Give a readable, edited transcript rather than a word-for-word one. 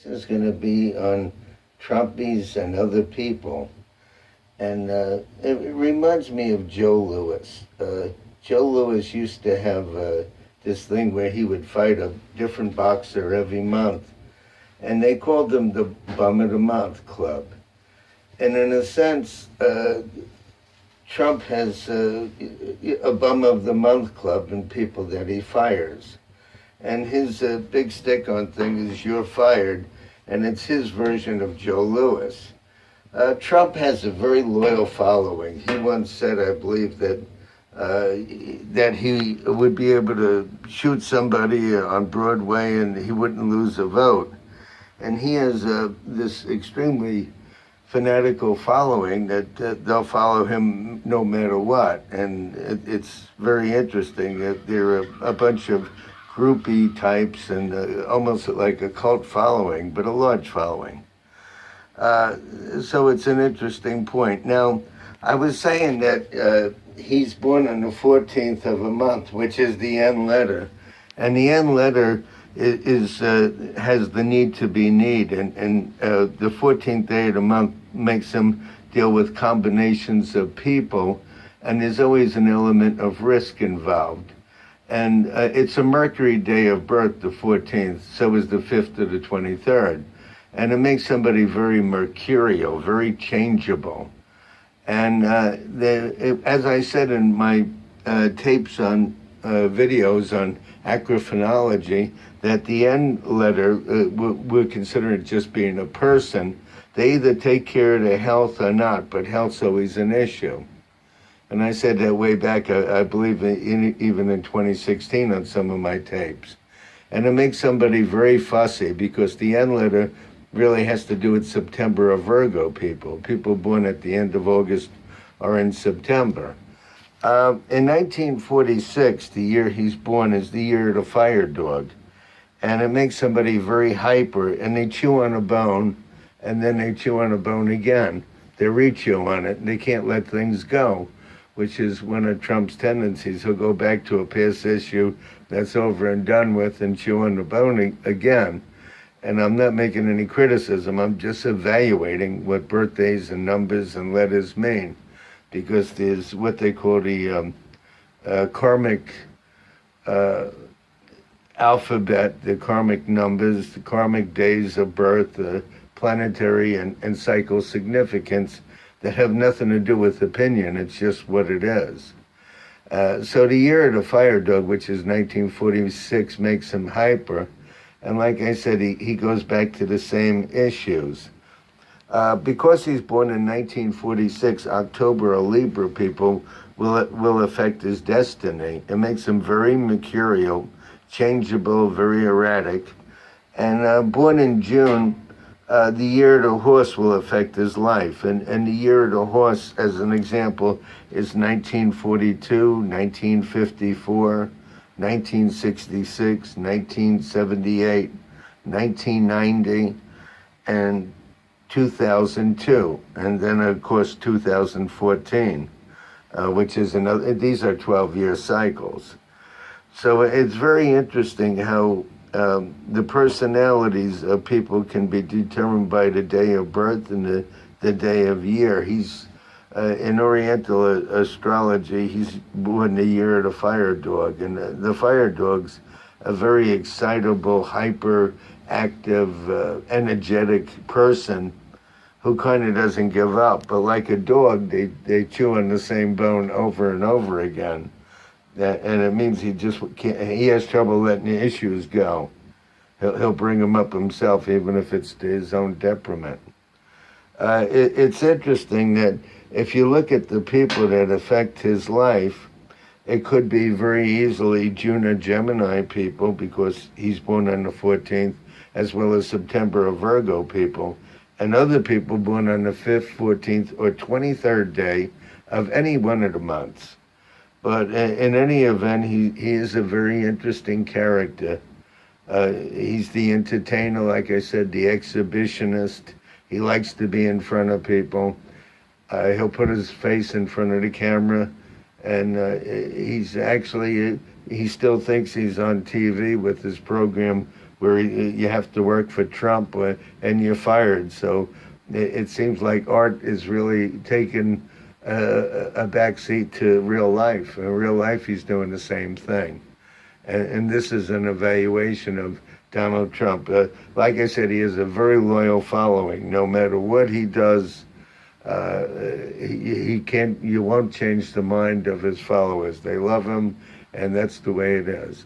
This is going to be on Trumpies and other people. And it reminds me of Joe Louis. Joe Louis used to have this thing where he would fight a different boxer every month. And they called them the Bum of the Month Club. And in a sense, Trump has a Bum of the Month Club in people that he fires. And his big stick-on thing is "you're fired," and it's his version of Joe Louis. Trump has a very loyal following. He once said, I believe, that he would be able to shoot somebody on Broadway and he wouldn't lose a vote. And he has this extremely fanatical following that they'll follow him no matter what. And it's very interesting that there are a bunch of groupie types and almost like a cult following, but a large following. So it's an interesting point. Now, I was saying that he's born on the 14th of a month, which is the N letter. And the N letter has the need to be need. And the 14th day of the month makes him deal with combinations of people. And there's always an element of risk involved. And it's a Mercury day of birth, the 14th, so is the 5th to the 23rd. And it makes somebody very mercurial, very changeable. And as I said in my tapes on videos on acrophonology, that the N letter, we're considering it just being a person. They either take care of their health or not, but health's always an issue. And I said that way back, I believe, even in 2016 on some of my tapes. And it makes somebody very fussy because the N letter really has to do with September or Virgo people. People born at the end of August or in September. In 1946, the year he's born is the year of the fire dog. And it makes somebody very hyper, and they chew on a bone, and then they chew on a bone again. They re-chew on it, and they can't let things go, which is one of Trump's tendencies. He'll go back to a past issue that's over and done with and chew on the bone again. And I'm not making any criticism. I'm just evaluating what birthdays and numbers and letters mean, because there's what they call the karmic alphabet, the karmic numbers, the karmic days of birth, the planetary and cycle significance that have nothing to do with opinion. It's just what it is. So the year of the fire dog, which is 1946, makes him hyper. And like I said, he goes back to the same issues. Because he's born in 1946, October or Libra people will affect his destiny. It makes him very mercurial, changeable, very erratic. And born in June, the year of the horse will affect his life. And the year of the horse, as an example, is 1942, 1954, 1966, 1978, 1990, and 2002. And then, of course, 2014, which is another, these are 12-year cycles. So it's very interesting how the personalities of people can be determined by the day of birth and the day of year. He's in Oriental astrology, he's born the year of the fire dog, and the fire dog's a very excitable, hyperactive, energetic person who kind of doesn't give up. But like a dog, they chew on the same bone over and over again. And it means he just can't, he has trouble letting the issues go. He'll bring them up himself, even if it's to his own detriment. It's interesting that if you look at the people that affect his life, it could be very easily June or Gemini people, because he's born on the 14th, as well as September or Virgo people, and other people born on the 5th, 14th, or 23rd day of any one of the months. But in any event, he is a very interesting character. He's the entertainer, like I said, the exhibitionist. He likes to be in front of people. He'll put his face in front of the camera, and he still thinks he's on TV with his program where you have to work for Trump and you're fired. So it seems like art is really taking a backseat to real life. In real life, he's doing the same thing. And this is an evaluation of Donald Trump. Like I said, he has a very loyal following. No matter what he does, he can't. You won't change the mind of his followers. They love him, and that's the way it is.